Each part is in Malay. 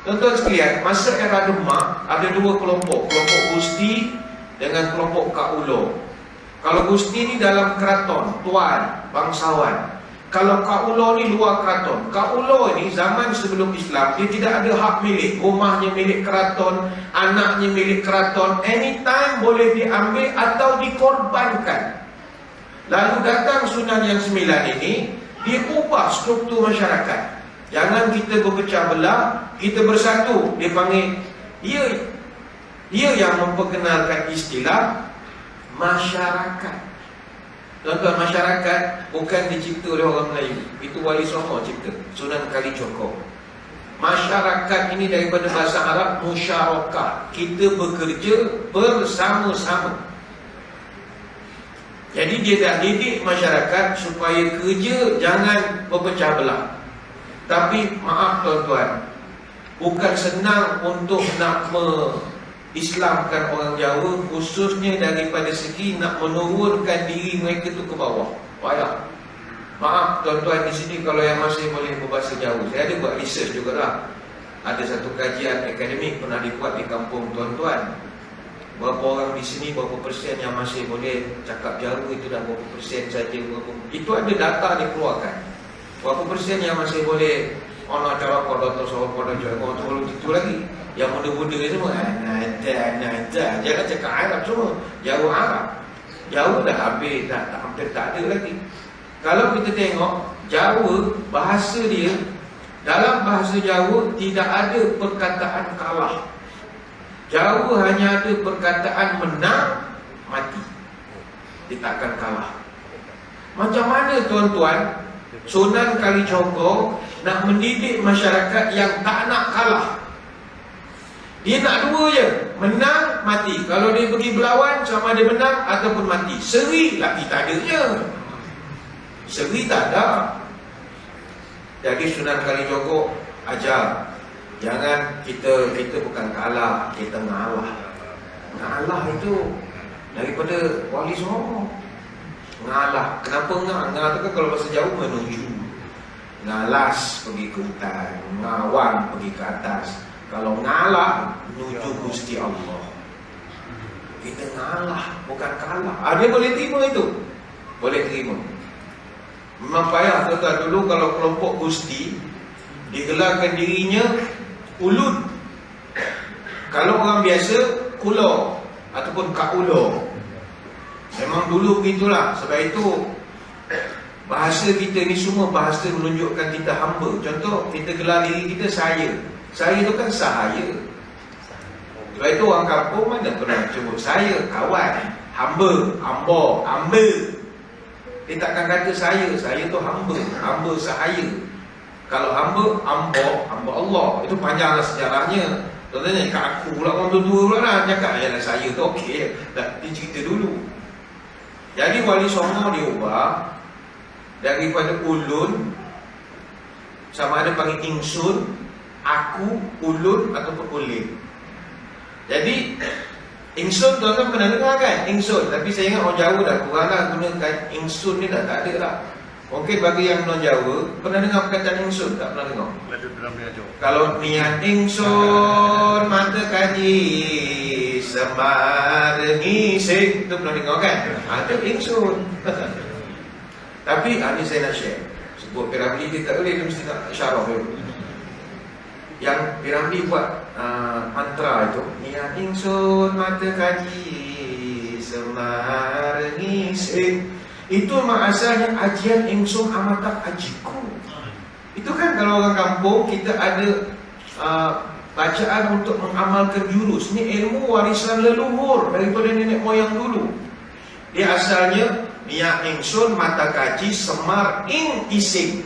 Tuan-tuan sekalian, masa era Demak ada dua kelompok, kelompok Gusti dengan kelompok Kak Ulo. Kalau Gusti ni dalam keraton, tuan, bangsawan. Kalau Kak Ulo ni luar keraton. Kak Ulo ni zaman sebelum Islam, dia tidak ada hak milik. Rumahnya milik keraton, anaknya milik keraton. Anytime boleh diambil atau dikorbankan. Lalu datang Sunan yang 9 ini, dia ubah struktur masyarakat. Jangan kita berpecah belah, kita bersatu. Dia panggil, dia yang memperkenalkan istilah masyarakat. Tuan-tuan, masyarakat bukan dicipta oleh orang Melayu. Itu Wali Songo cipta, Sunan Kalijogo. Masyarakat ini daripada bahasa Arab musyarakah. Kita bekerja bersama-sama. Jadi dia dah didik masyarakat supaya kerja jangan berpecah belah. Tapi maaf tuan-tuan, bukan senang untuk nak Islamkan orang Jawa, khususnya daripada segi nak menurunkan diri mereka tu ke bawah. Payah. Maaf tuan-tuan, di sini kalau yang masih boleh berbahasa Jawa, saya ada buat research jugalah. Ada satu kajian akademik pernah dibuat di kampung tuan-tuan. Berapa orang di sini, berapa persen yang masih boleh cakap Jawa, itu dah berapa persen saja. Itu ada data dikeluarkan. Berapa persen yang masih boleh orang cara kodoto soal kodoto Jawa, itu lagi. Yang muda-muda semua nada. Jangan cakap Arab semua, Jawa Arab. Jawa dah habis, hampir tak ada lagi. Kalau kita tengok Jawa, bahasa dia, dalam bahasa Jawa tidak ada perkataan kalah. Jawa hanya ada perkataan menang, mati. Dia takkan kalah. Macam mana tuan-tuan Sunan Kalijogo nak mendidik masyarakat yang tak nak kalah? Dia nak dua je, menang, mati. Kalau dia pergi berlawan, sama dia menang ataupun mati. Seri lagi tak adanya. Seri tak ada. Jadi Sunan Kalijogo ajar, jangan kita bukan kalah, kita ngalah. Ngalah itu daripada Wali Songo. Ngalah. Kenapa ngah? Ngah tu kan kalau bahasa Jawa menuju. Ngalas pergi ke hutan, ngawang pergi ke atas. Kalau ngalah, menuju Gusti Allah. Kita ngalah, bukan kalah. Dia boleh terima itu? Boleh terima. Memang payah tuan-tuan. Dulu kalau kelompok Gusti digelarkan dirinya Ulun. Kalau orang biasa Kulo ataupun Kak Ulo. Memang dulu begitulah. Sebab itu bahasa kita ni semua bahasa menunjukkan kita hamba. Contoh, kita gelar diri kita saya. Saya tu kan sahaya. Sebab itu orang kampung mana pernah sebut saya, kawan. Hamba, ambo, hamba. Dia takkan kata saya tu hamba, hamba sahaya. Kalau hamba, ambo, hamba Allah. Itu panjanglah sejarahnya. Contohnya kat aku pula, orang tua-tua pula lah cakap, yalah saya tu okey. Dia cerita dulu. Jadi Wali Songo dia ubah daripada ulun, sama ada panggil ingsun, aku, ulun ataupun ulin. Jadi ingsun tuan-tuan pernah dengar kan? Ingsun. Tapi saya ingat orang Jawa dah kurang dah gunakan ingsun ni, dah tak ada lah. Mungkin bagi yang non-Jawa pernah dengar perkataan ingsun? Tak pernah dengar. Kalau niat ingsun mata kaji semar ngising, itu pernah dengar kan? Itu ingsun. Tapi ni saya nak share. Sebut Piramli dia tak boleh, dia mesti nak syarah dulu. Yang Piramli buat mantra itu, niat ingsun mata kaji semar ngising, itu asalnya ajian ingsun amatak ajiku. Itu kan kalau orang kampung kita ada bacaan untuk mengamalkan jurus. Ini ilmu warisan leluhur daripada nenek moyang dulu. Dia asalnya niat ingsun mata kaji semar ing ising.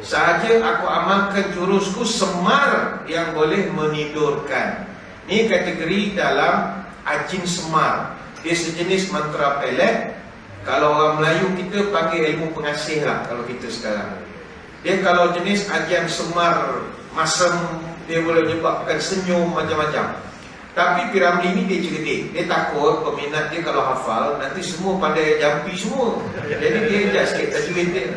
Sahaja aku amalkan jurusku semar yang boleh menidurkan. Ini kategori dalam ajin semar. Dia sejenis mantra pelet. Kalau orang Melayu kita panggil ilmu pengasih lah kalau kita sekarang. Dia kalau jenis ajian semar masam, dia boleh menyebabkan senyum macam-macam. Tapi Piramli ni dia cerdik. Dia takut peminat dia kalau hafal nanti semua pandai jampi semua. Jadi dia adjust sikit tajwid dia.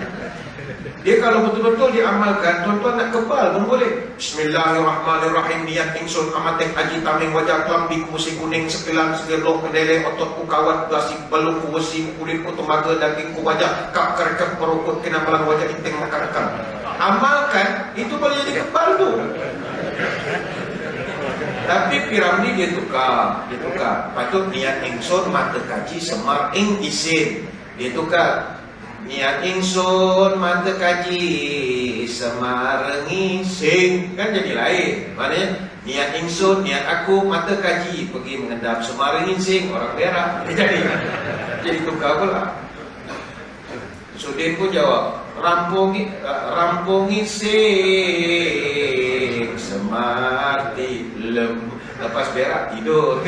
Dia kalau betul-betul diamalkan, tuan-tuan nak kebal pun boleh. Bismillahirrahmanirrahim. Niat ingsun amatek haji tameng wajah kelambi kusi kuning sekilan segelok kedele otot ku kawat basi beluk ku wesi kulit ku temaga daging ku wajah kap kerkep perukut kena malang wajah inteng makan-makan. Amalkan, itu boleh jadi kebal tu. Tapi Piramli dia tukar. Patut niat ingsun mata kaji semar ing isin. Dia tukar. Niat ingsun mata kaji semar ngising, kan jadi lain. Maknanya niat ingsun, niat aku mata kaji pergi mengendap semar ngising, orang berak. Jadi tukar pula. Sudin pun jawab, rampung ngising semar lem. Lepas berak tidur.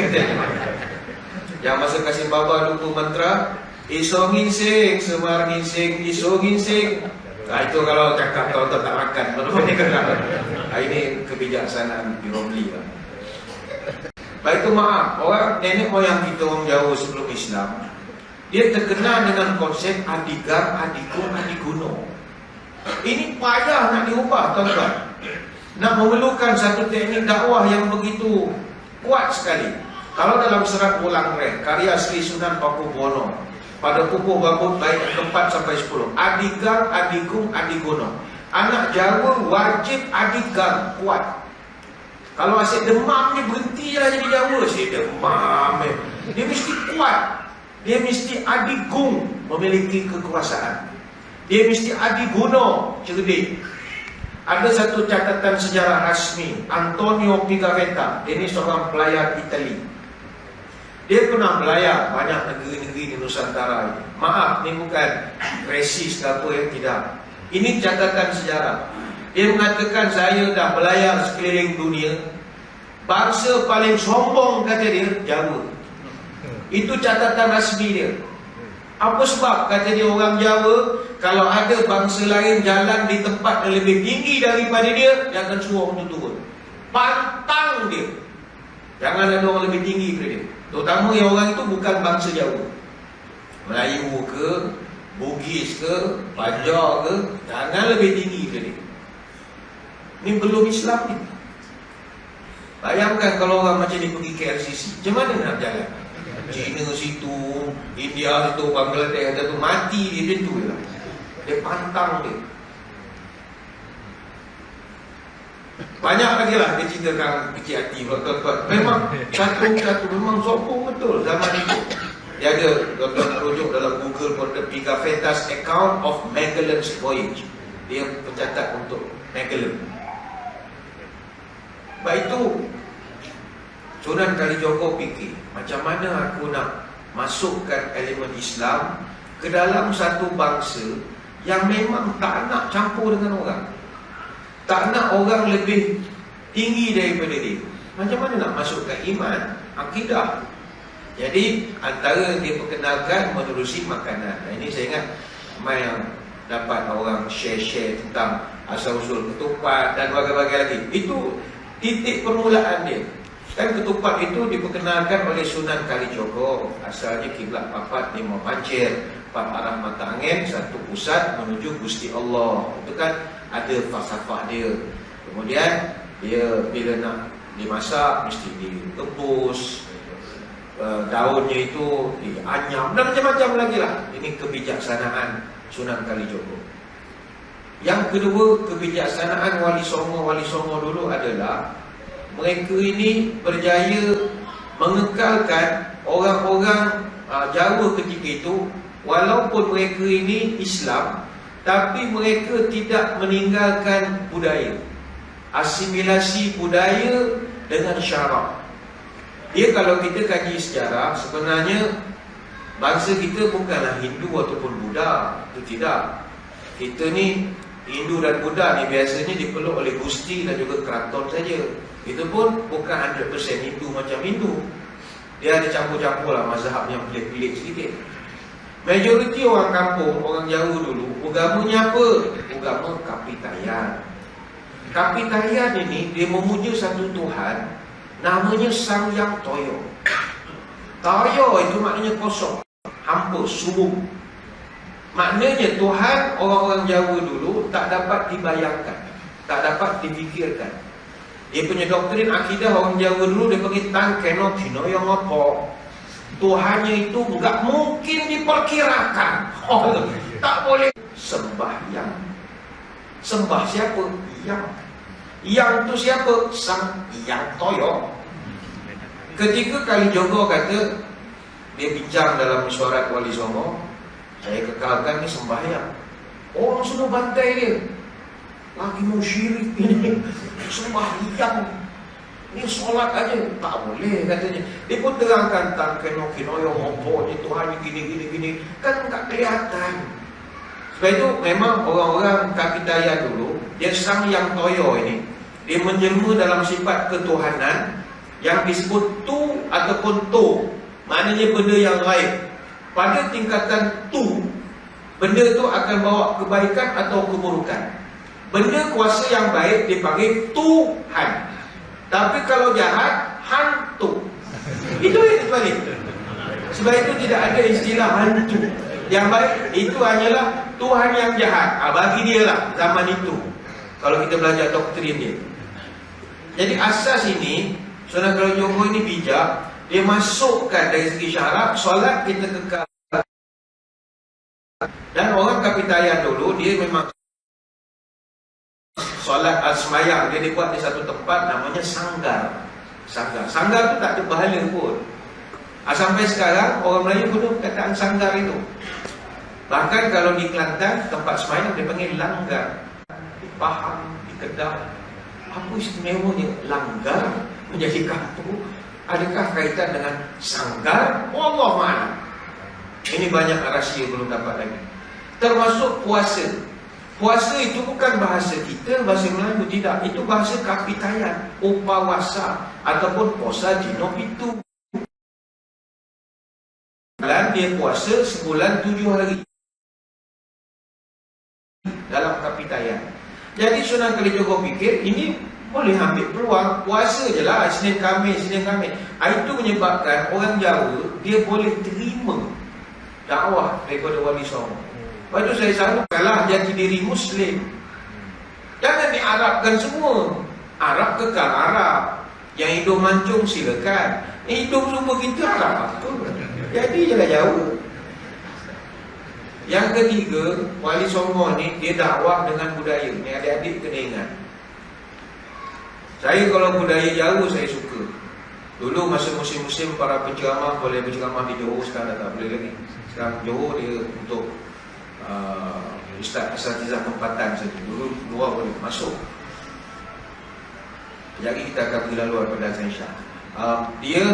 Yang masa kasih baba lupa mantra, iso nginsing, semar nginsing, iso nginsing. Nah itu kalau cakap kalau tak makan, ini kebijaksanaan Piramli lah. Baik itu maaf, orang nenek moyang kita orang Jawa sebelum Islam, dia terkenal dengan konsep adigar, adikun, adiguno. Ini payah nak diubah, tuan-tuan. Nak memerlukan satu teknik dakwah yang begitu kuat sekali. Kalau dalam serat Wulang Reh, karya Sri Sunan Pakubuwono, pada pukul babut baik 4 sampai 10. Adigar, adigung, adiguno. Anak Jawa wajib adigar kuat. Kalau asyik demam ni berhenti lah jadi Jawa. Asyik demam dia mesti kuat. Dia mesti adigung, memiliki kekuasaan. Dia mesti adiguno, cerdik. Ada satu catatan sejarah rasmi, Antonio Pigafetta. Dia ni seorang pelayar Itali. Dia pernah belayar banyak negeri-negeri di Nusantara ini. Maaf, ni bukan resis ke apa yang tidak. Ini catatan sejarah. Dia mengatakan saya dah belayar sekeliling dunia. Bangsa paling sombong kata dia, Jawa. Itu catatan rasmi dia. Apa sebab kata dia orang Jawa, kalau ada bangsa lain jalan di tempat yang lebih tinggi daripada dia, dia akan suruh untuk turun. Pantang dia. Jangan ada orang lebih tinggi daripada dia. Terutama yang orang itu bukan bangsa Jawa, Melayu ke, Bugis ke, Banjar ke, jangan lebih tinggi daripada dia. Ini belum Islam ni. Bayangkan kalau orang macam ni pergi ke LCC, macam mana nak jalan? China situ, India situ, Bangladesh ada tu, mati dia macam tu lah. Dia pantang dia. Banyak lagi lah dia ceritakan kecil hati tuan-tuan. Memang satu memang sombong betul zaman itu. Dia ada, tuan-tuan rujuk dalam Google pun ada Pigafetta's Account of Magellan's Voyage. Dia pencatat untuk Magellan. Baik itu Sunan Kalijogo fikir, macam mana aku nak masukkan elemen Islam ke dalam satu bangsa yang memang tak nak campur dengan orang, tak nak orang lebih tinggi daripada dia. Macam mana nak masukkan iman, akidah? Jadi antara dia perkenalkan menerusi makanan. Ini saya ingat ramai yang dapat orang share tentang asal-usul ketupat dan bagai-bagai lagi. Itu titik permulaan dia. Kan ketupat itu diperkenalkan oleh Sunan Kalijogo. Asalnya kiblat papat lima pancir, 4 arah mata angin, satu pusat menuju Gusti Allah. Itu kan ada falsafah dia. Kemudian dia bila nak dimasak mesti ditebus, daunnya itu dianyam dan macam-macam lagi lah. Ini kebijaksanaan Sunan Kalijogo. Yang kedua, kebijaksanaan Wali Songo dulu adalah mereka ini berjaya mengekalkan orang-orang Jawa ketika itu. Walaupun mereka ini Islam, tapi mereka tidak meninggalkan budaya. Asimilasi budaya dengan syarak. Dia kalau kita kaji sejarah, sebenarnya bangsa kita bukanlah Hindu ataupun Buddha. Itu tidak. Kita ni Hindu dan Buddha ni biasanya dipeluk oleh Gusti dan juga keraton saja. Itu pun bukan 100% Hindu macam Hindu. Dia ada campur-campur lah mazhab yang pelik-pelik sedikit. Majoriti orang kampung, orang Jawa dulu, agamanya apa? Agama Kapitayan. Kapitayan ini dia memuja satu Tuhan, namanya Sang Hyang Toyo. Toyo itu maknanya kosong, hampa, sumum. Maknanya Tuhan orang-orang Jawa dulu tak dapat dibayangkan, tak dapat difikirkan. Dia punya doktrin akidah orang Jawa dulu, dia panggil tan keno kino yang apa. Tuhannya itu enggak mungkin diperkirakan. Oh, tak boleh sembahyang. Sembah siapa? Yang tu siapa? Sang Yang Toyo. Ketika Kalijogo kata, dia bincang dalam mesyuarat Wali Songo, saya kekalkan ni sembahyang. Orang semua bantai dia. Lagi mau syirik ini. Sembahyang. Ini solat aja. Tak boleh katanya. Dia pun terangkan tentang keno-keno yang ngopo ni Tuhan gini. Kan tak kelihatan. Sebab itu memang orang-orang Kapitaya dulu, dia Sang Yang Toyo ini, dia menjelma dalam sifat ketuhanan yang disebut tu ataupun to. Maknanya benda yang gaib. Pada tingkatan tu, benda tu akan bawa kebaikan atau keburukan. Benda kuasa yang baik dipanggil Tuhan. Tapi kalau jahat, hantu. Itu yang terbalik. Sebab itu tidak ada istilah hantu. Yang baik itu hanyalah Tuhan yang jahat. Bagi dia lah zaman itu, kalau kita belajar doktrin dia. Jadi asas ini, Sunan Kalijogo ini bijak. Dia masukkan dari segi syarat, solat kita kekal. Dan orang Kapitaya dulu, dia memang solat semayang, dia dibuat di satu tempat namanya sanggar. Sanggar tu tak ada bahala pun. Sampai sekarang orang Melayu guna perkataan sanggar itu. Bahkan kalau di Kelantan, tempat semayang dia panggil langgar. Di Pahang, di Kedah, apa istimewanya langgar menjadi kampung? Adakah kaitan dengan sanggar? Wallahualam. Ini banyak rahsia belum dapat lagi. Termasuk puasa. Puasa itu bukan bahasa kita, bahasa Melayu, tidak. Itu bahasa Kapitayan, upawasa ataupun puasa dino pitu. Dan dia puasa sebulan 7 hari dalam Kapitayan. Jadi Sunan Kalijogo fikir ini boleh ambil peluang, puasa je lah, Senin Khamis. Itu menyebabkan orang Jawa, dia boleh terima dakwah daripada Wali Songo. Lepas itu saya selalu kalah jati diri Muslim. Jangan diarabkan semua. Arab kekal Arab. Yang hidup mancung silakan. Hidup semua kita Arab. Jadi je lah Jawa. Yang ketiga, Wali Songo ni dia dakwah dengan budaya. Ni adik-adik kena ingat. Saya kalau budaya Jawa saya suka. Dulu masa musim-musim para penceramah boleh berceramah di Johor, sekarang dah tak boleh lagi. Sekarang Johor dia untuk ustaz-ustazah tempatan saja. Dulu luar boleh masuk. Jadi kita akan pergi laluan pada Hasan Shah. Dia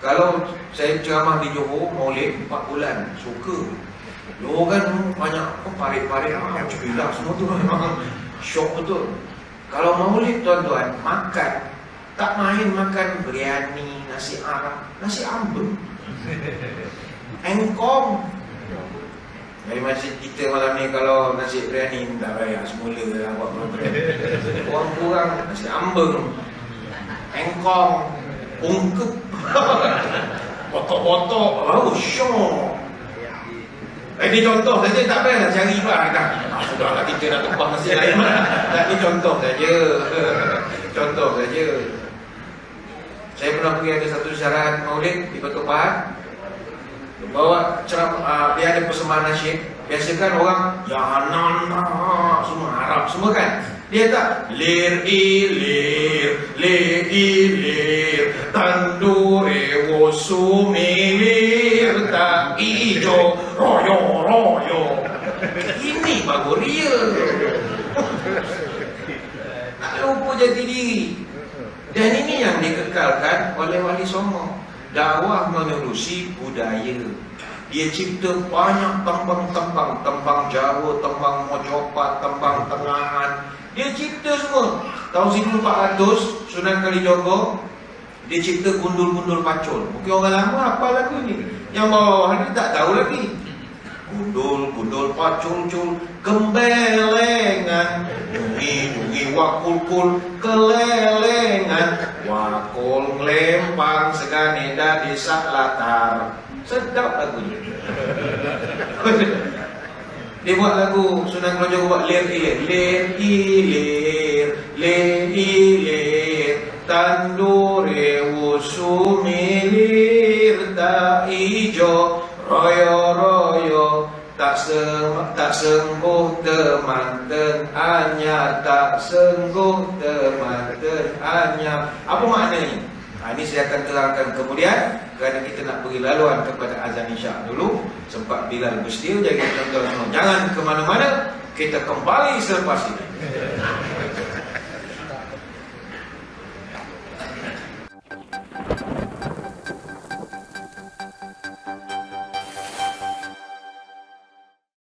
kalau saya ceramah di Johor Maulid 4 bulan, suka. Johor kan banyak parit-parit, cepilah semua tu memang syok betul. Kalau Maulid tuan-tuan, makan tak main makan biryani, nasi Arab, nasi ambeng, engkong. Dari masjid kita malam ni kalau nasi biryani tak bayar semula lah buat program. Orang kurang nasi ambeng, engkong, ungkep, botok-botok, syok. Ini contoh saja, tak payahlah cari bar dah. Sudahlah kita nak tumpah nasi lain. Ini contoh saja. Contoh saja. Saya pernah pergi ada satu syarat Maulid di Batu Pahat. Bawa ceramah, dia ada persembahan nasyid. Biasakan orang Yahanana, semua Arab semua kan. Dia tak lir tandure wosumilir tak ijo royo. Ini baru real. Tak lupa jati diri. Dan ini yang dikekalkan oleh Wali Songo. Dakwah menerusi budaya. Dia cipta banyak tembang-tembang, tembang Jawa, tembang Mojopat, tembang Tengahan. Dia cipta semua. Tahun 1400 Sunan Kalijogo dia cipta gundul-gundul pacul. Mungkin orang lama apa lagu ni. Yang bawah ni tak tahu lagi. Gundul pacul gembelengan, dungi wakul kelelengan, wakul ngelempang segane dadi sak latar. Sedap lagunya. Dia buat lagu Sunan Kalijogo buat lir ilir tandure wusumilir tak ijo royo tak sengguh temanten anyar tak sengguh temanten anyar. Apa maknanya? Ini saya akan terangkan kemudian, kerana kita nak beri laluan kepada azan isyak dulu. Sempat Bilal bersedia, jadi tuan-tuan jangan ke mana-mana, kita kembali selepas ini.